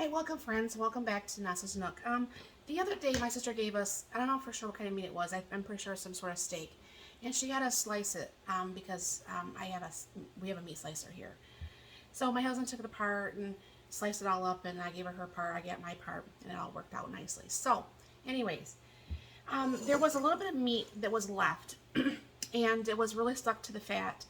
Hi, welcome friends. Welcome back to Nessa's Nook. The other day my sister gave us, I don't know for sure what kind of meat it was. I'm pretty sure some sort of steak. And she had us slice it because we have a meat slicer here. So my husband took it apart and sliced it all up, and I gave her part, I got my part, and it all worked out nicely. So, anyways, there was a little bit of meat that was left, and it was really stuck to the fat.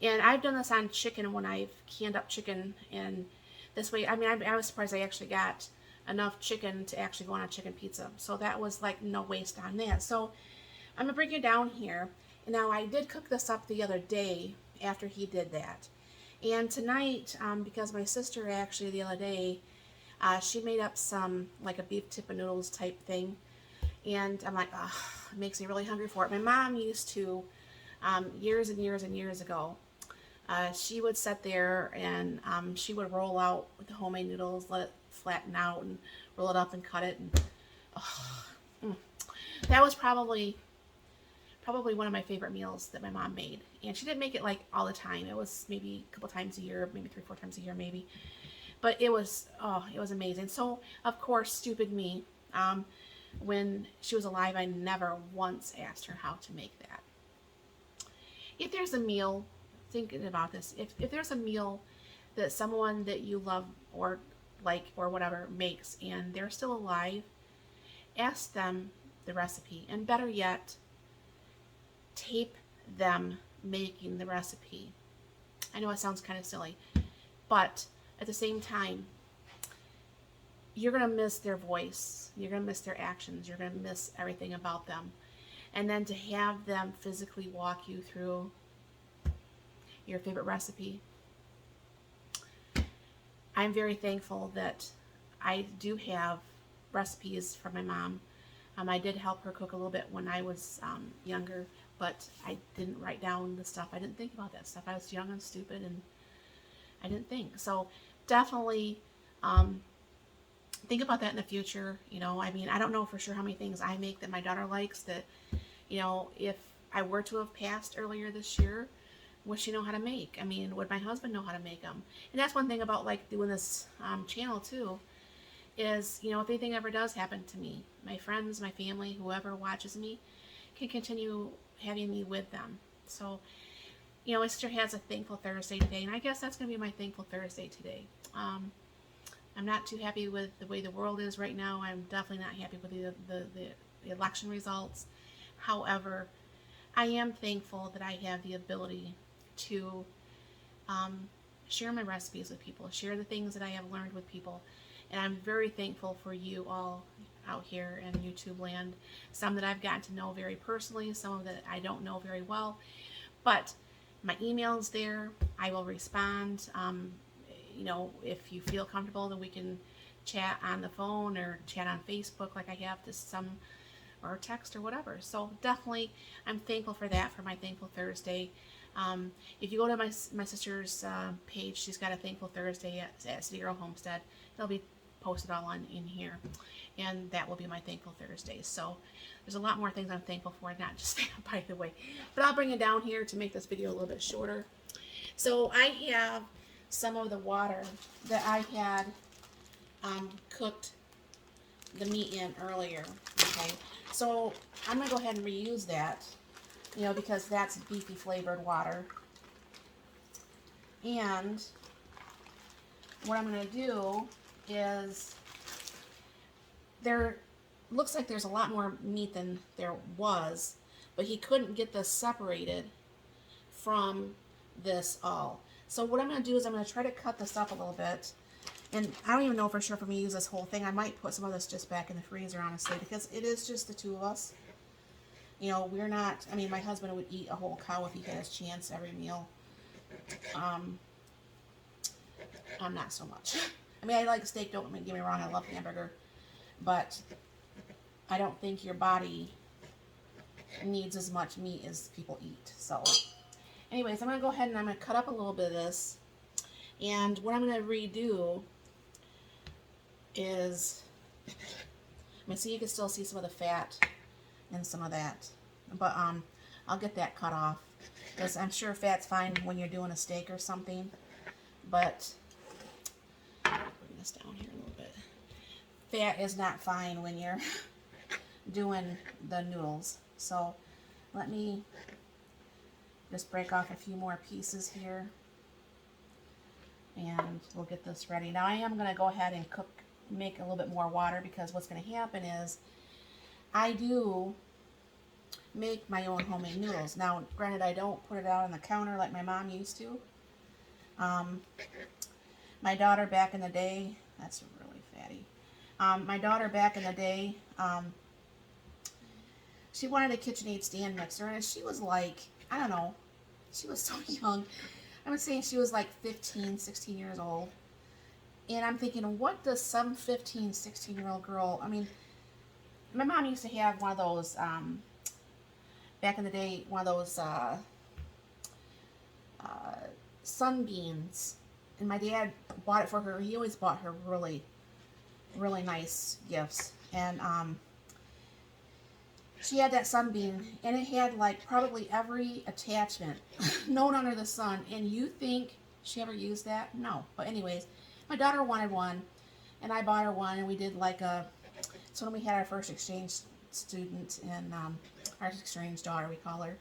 And I've done this on chicken when I've canned up chicken, and this way, I mean, I was surprised I actually got enough chicken to actually go on a chicken pizza. So that was like no waste on that. So I'm gonna bring you down here. Now I did cook this up the other day after he did that. And tonight, because my sister actually the other day, she made up some like a beef tip and noodles type thing. And I'm like, oh, it makes me really hungry for it. My mom used to, years and years and years ago, she would sit there and she would roll out with the homemade noodles, let it flatten out, and roll it up and cut it. And oh, that was probably one of my favorite meals that my mom made. And she didn't make it like all the time. It was maybe a couple times a year, maybe 3, 4 times a year, maybe. But it was amazing. So of course, stupid me. When she was alive, I never once asked her how to make that. If there's a meal, thinking about this, if there's a meal that someone that you love or like or whatever makes and they're still alive, ask them the recipe. And better yet, tape them making the recipe. I know it sounds kind of silly, but at the same time, you're going to miss their voice. You're going to miss their actions. You're going to miss everything about them. And then to have them physically walk you through your favorite recipe. I'm very thankful that I do have recipes from my mom. I did help her cook a little bit when I was younger, but I didn't write down the stuff. I didn't think about that stuff. I was young and stupid, and I didn't think. So definitely think about that in the future. I mean, I don't know for sure how many things I make that my daughter likes that, if I were to have passed earlier this year, would she know how to make? I mean, would my husband know how to make them? And that's one thing about like doing this channel too, is, if anything ever does happen to me, my friends, my family, whoever watches me can continue having me with them. So, my sister has a Thankful Thursday today, and I guess that's going to be my Thankful Thursday today. I'm not too happy with the way the world is right now. I'm definitely not happy with the election results. However, I am thankful that I have the ability to share my recipes with people, share the things that I have learned with people. And I'm very thankful for you all out here in YouTube land. Some that I've gotten to know very personally, some that I don't know very well. But my email's there. I will respond. If you feel comfortable, then we can chat on the phone or chat on Facebook like I have to some, or text or whatever. So definitely, I'm thankful for that, for my Thankful Thursday. If you go to my sister's page, she's got a Thankful Thursday at City Girl Homestead. It'll be posted all in here, and that will be my Thankful Thursday. So there's a lot more things I'm thankful for, not just that, by the way. But I'll bring it down here to make this video a little bit shorter. So I have some of the water that I had cooked the meat in earlier. Okay, so I'm gonna go ahead and reuse that, because that's beefy flavored water. And what I'm gonna do is, there looks like there's a lot more meat than there was, but he couldn't get this separated from this all. So what I'm going to do is I'm going to try to cut this up a little bit. And I don't even know for sure if I'm going to use this whole thing. I might put some of this just back in the freezer, honestly, because it is just the two of us. We're not, I mean, my husband would eat a whole cow if he had his chance every meal. I'm not so much. I mean, I like steak, don't get me wrong, I love hamburger. But I don't think your body needs as much meat as people eat. So anyways, I'm going to go ahead and I'm going to cut up a little bit of this. And what I'm going to redo is, I mean, see, you can still see some of the fat and some of that. But I'll get that cut off, because I'm sure fat's fine when you're doing a steak or something. But bring this down here a little bit. fat is not fine when you're doing the noodles. So let me just break off a few more pieces here, and we'll get this ready. Now I am going to go ahead and make a little bit more water, because what's going to happen is I do make my own homemade noodles. Now, granted, I don't put it out on the counter like my mom used to. My daughter back in the day, that's really fatty. My daughter back in the day, she wanted a KitchenAid stand mixer, and she was like, I don't know, she was so young. I would say she was like 15, 16 years old. And I'm thinking, what does some 15, 16-year-old girl, I mean, my mom used to have one of those, back in the day, one of those Sunbeams. And my dad bought it for her. He always bought her really, really nice gifts. And she had that Sunbeam, and it had like probably every attachment known under the sun. And you think she ever used that? No. But anyways, my daughter wanted one, and I bought her one, and we did like so when we had our first exchange student, and our exchange daughter, we call her,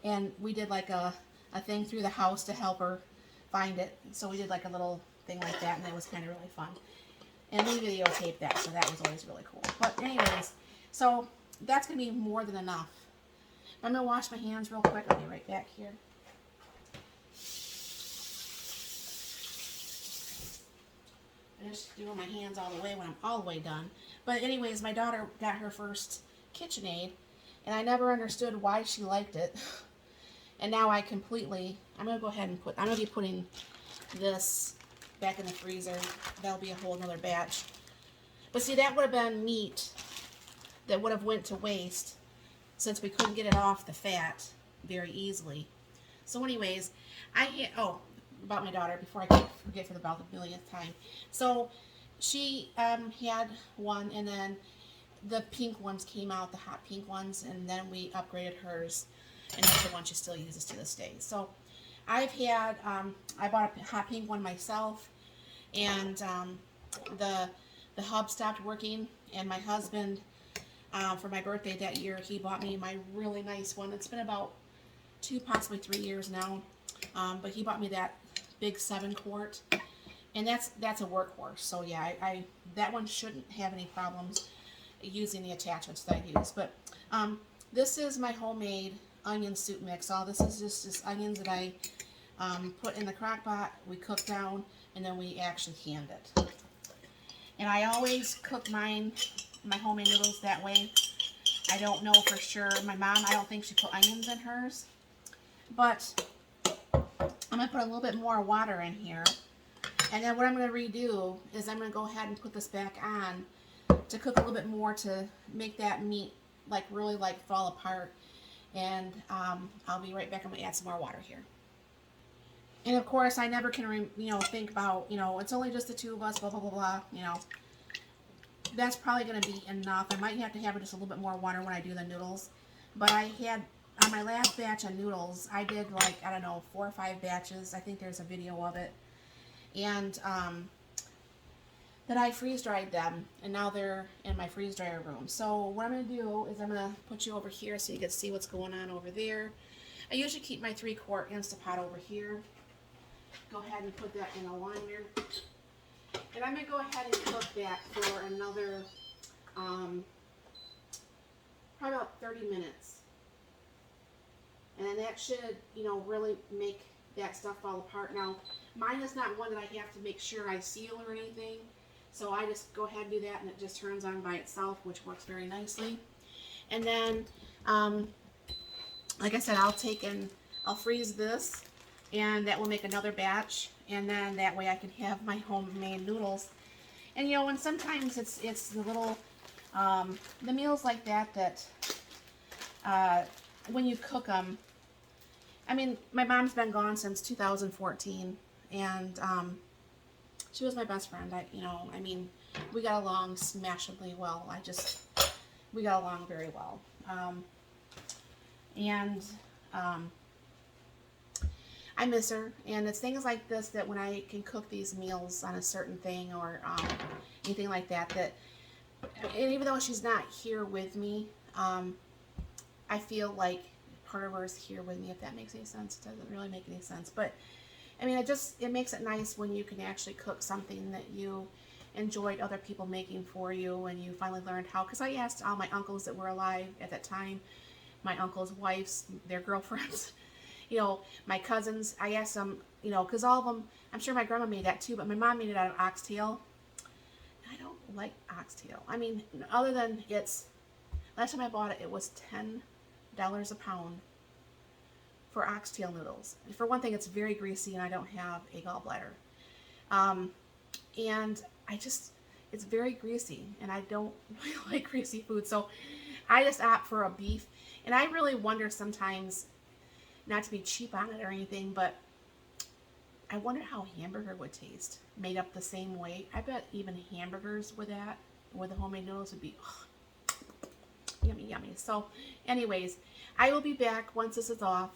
and we did like a thing through the house to help her find it. So we did like a little thing like that, and it was kind of really fun. And we videotaped that, so that was always really cool. But anyways, so that's going to be more than enough. I'm going to wash my hands real quick. I'll be right back here. I'm just doing my hands all the way when I'm all the way done. But anyways, my daughter got her first KitchenAid, and I never understood why she liked it. And now I'm going to go ahead and I'm going to be putting this back in the freezer. That'll be a whole nother batch. But see, that would have been meat that would have went to waste, since we couldn't get it off the fat very easily. So anyways, about my daughter, before I forget for about the millionth time. So she had one, and then the pink ones came out, the hot pink ones, and then we upgraded hers, and that's the one she still uses to this day. So I've had, I bought a hot pink one myself, and the hub stopped working, and my husband, for my birthday that year, he bought me my really nice one. It's been about 2, possibly 3 years now, but he bought me that big 7-quart, and that's a workhorse. So yeah, that one shouldn't have any problems using the attachments that I use. But this is my homemade onion soup mix. All this is just onions that I put in the crock pot, we cook down, and then we actually canned it. And I always cook my homemade noodles that way. I don't know for sure. My mom, I don't think she put onions in hers. But I'm going to put a little bit more water in here. And then what I'm going to redo is I'm going to go ahead and put this back on to cook a little bit more, to make that meat like really like fall apart. And I'll be right back. I'm going to add some more water here. And of course, I never can, think about, it's only just the two of us, blah, blah, blah, blah, That's probably going to be enough. I might have to have just a little bit more water when I do the noodles. But I had, on my last batch of noodles, I did like, I don't know, 4 or 5 batches. I think there's a video of it. And then I freeze-dried them, and now they're in my freeze-dryer room. So what I'm going to do is I'm going to put you over here so you can see what's going on over there. I usually keep my 3-quart Instapot over here. Go ahead and put that in a liner. And I'm going to go ahead and cook that for another, probably about 30 minutes. And then that should, really make that stuff fall apart. Now, mine is not one that I have to make sure I seal or anything. So I just go ahead and do that, and it just turns on by itself, which works very nicely. And then, like I said, I'll freeze this, and that will make another batch. And then that way I can have my homemade noodles. And and sometimes it's the little, the meals like that when you cook them, I mean, my mom's been gone since 2014, and she was my best friend. I mean, we got along smashingly well. We got along very well. I miss her, and it's things like this that when I can cook these meals on a certain thing or anything like that And even though she's not here with me, I feel like part of her is here with me, if that makes any sense. It doesn't really make any sense. But, I mean, it makes it nice when you can actually cook something that you enjoyed other people making for you, and you finally learned how. Because I asked all my uncles that were alive at that time, my uncles' wives, their girlfriends, my cousins. I asked them, because all of them, I'm sure my grandma made that too, but my mom made it out of oxtail. And I don't like oxtail. I mean, other than last time I bought it, it was $10 a pound for oxtail noodles. And for one thing, it's very greasy, and I don't have a gallbladder. And it's very greasy, and I don't really like greasy food, so I just opt for a beef. And I really wonder sometimes, not to be cheap on it or anything, but I wonder how hamburger would taste made up the same way. I bet even hamburgers with the homemade noodles would be yummy, yummy. So anyways, I will be back once this is off,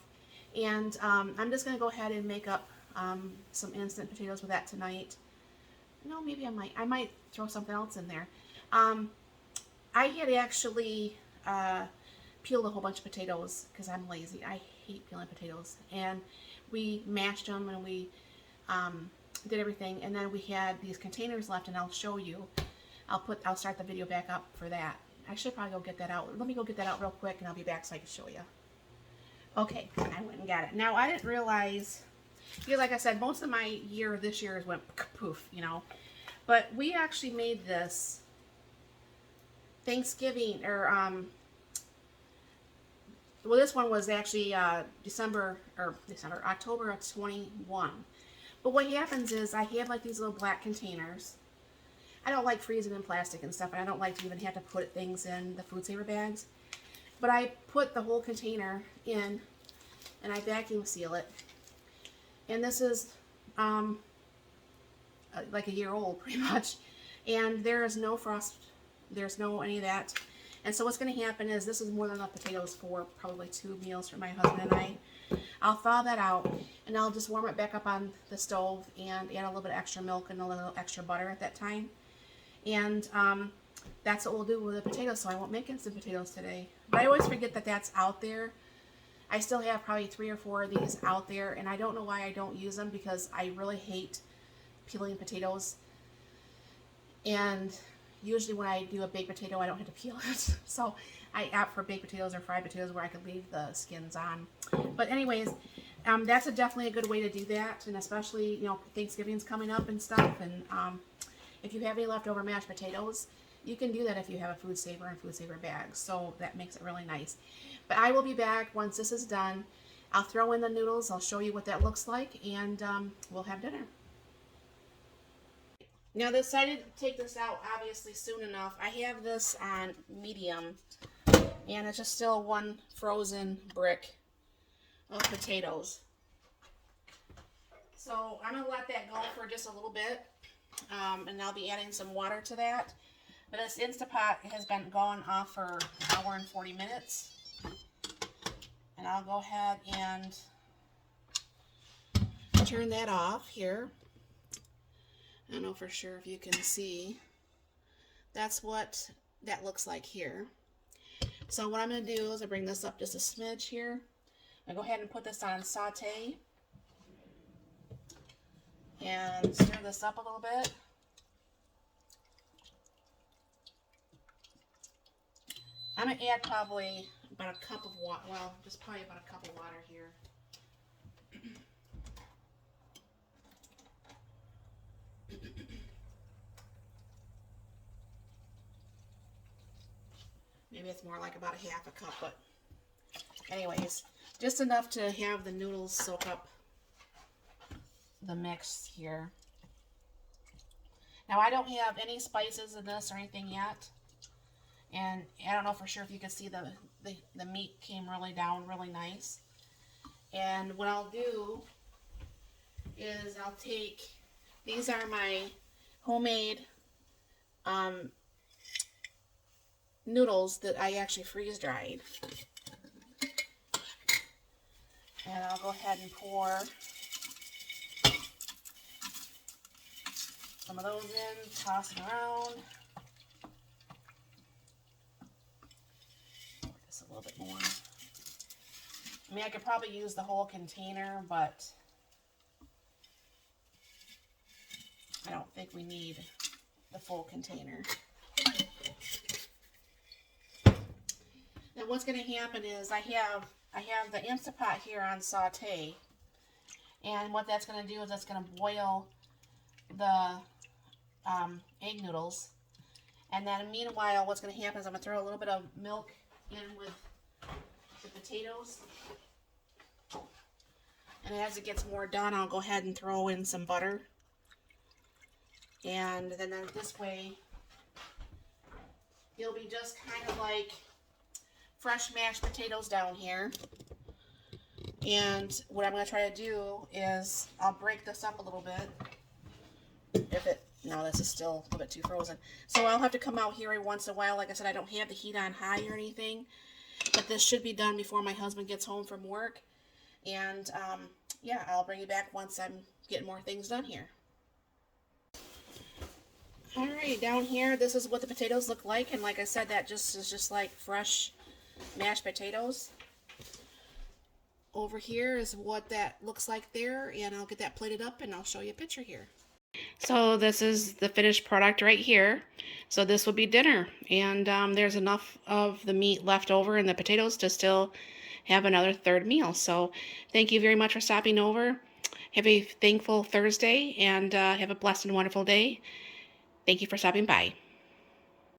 and I'm just going to go ahead and make up some instant potatoes with that tonight. No, maybe I might throw something else in there. I had actually peeled a whole bunch of potatoes because I'm lazy. I hate peeling potatoes. And we mashed them, and we did everything. And then we had these containers left, and I'll show you. I'll start the video back up for that. I should probably go get that out. Let me go get that out real quick, and I'll be back so I can show you. Okay, I went and got it. Now, I didn't realize, because like I said, most of my this year went poof, But we actually made this Thanksgiving, or, well, this one was actually October of 21. But what happens is I have like these little black containers. I don't like freezing in plastic and stuff, and I don't like to even have to put things in the food saver bags. But I put the whole container in, and I vacuum seal it. And this is like a year old, pretty much. And there is no frost, there's no any of that. And so what's going to happen is this is more than enough potatoes for probably 2 meals for my husband and I. I'll thaw that out, and I'll just warm it back up on the stove and add a little bit of extra milk and a little extra butter at that time. And that's what we'll do with the potatoes, so I won't make instant potatoes today. But I always forget that that's out there. I still have probably 3 or 4 of these out there, and I don't know why I don't use them, because I really hate peeling potatoes. And usually when I do a baked potato, I don't have to peel it. So I opt for baked potatoes or fried potatoes where I could leave the skins on. But anyways, that's definitely a good way to do that. And especially, Thanksgiving's coming up and stuff. And if you have any leftover mashed potatoes, you can do that if you have a food saver and food saver bags. So that makes it really nice. But I will be back once this is done. I'll throw in the noodles. I'll show you what that looks like. And we'll have dinner. Now, I decided to take this out, obviously, soon enough. I have this on medium, and it's just still one frozen brick of potatoes. So I'm going to let that go for just a little bit, and I'll be adding some water to that. But this Instapot has been gone off for an hour and 40 minutes. And I'll go ahead and turn that off here. I don't know for sure if you can see. That's what that looks like here. So what I'm going to do is I bring this up just a smidge here. I'm going to go ahead and put this on saute. And stir this up a little bit. I'm going to add probably about a cup of water. Well, just probably about a cup of water here. Maybe it's more like about a half a cup, but anyways, just enough to have the noodles soak up the mix here. Now, I don't have any spices in this or anything yet, and I don't know for sure if you can see the meat came really down really nice. And what I'll do is I'll take, these are my homemade noodles that I actually freeze dried. And I'll go ahead and pour some of those in, toss them around. little bit more. I mean, I could probably use the whole container, but I don't think we need the full container. Now what's going to happen is I have the Instant Pot here on saute, and what that's going to do is that's going to boil the egg noodles, and then meanwhile what's going to happen is I'm going to throw a little bit of milk in with the potatoes, and as it gets more done I'll go ahead and throw in some butter, and then this way it'll be just kind of like fresh mashed potatoes down here. And what I'm going to try to do is I'll break this up a little bit. No, this is still a little bit too frozen. So I'll have to come out here every once in a while. Like I said, I don't have the heat on high or anything, but this should be done before my husband gets home from work. And yeah, I'll bring you back once I'm getting more things done here. Alright, down here, this is what the potatoes look like. And like I said, that is just like fresh mashed potatoes. Over here is what that looks like there, and I'll get that plated up and I'll show you a picture here. So this is the finished product right here. So this will be dinner, and there's enough of the meat left over and the potatoes to still have another third meal. So thank you very much for stopping over. Have a thankful Thursday, and have a blessed and wonderful day. Thank you for stopping by.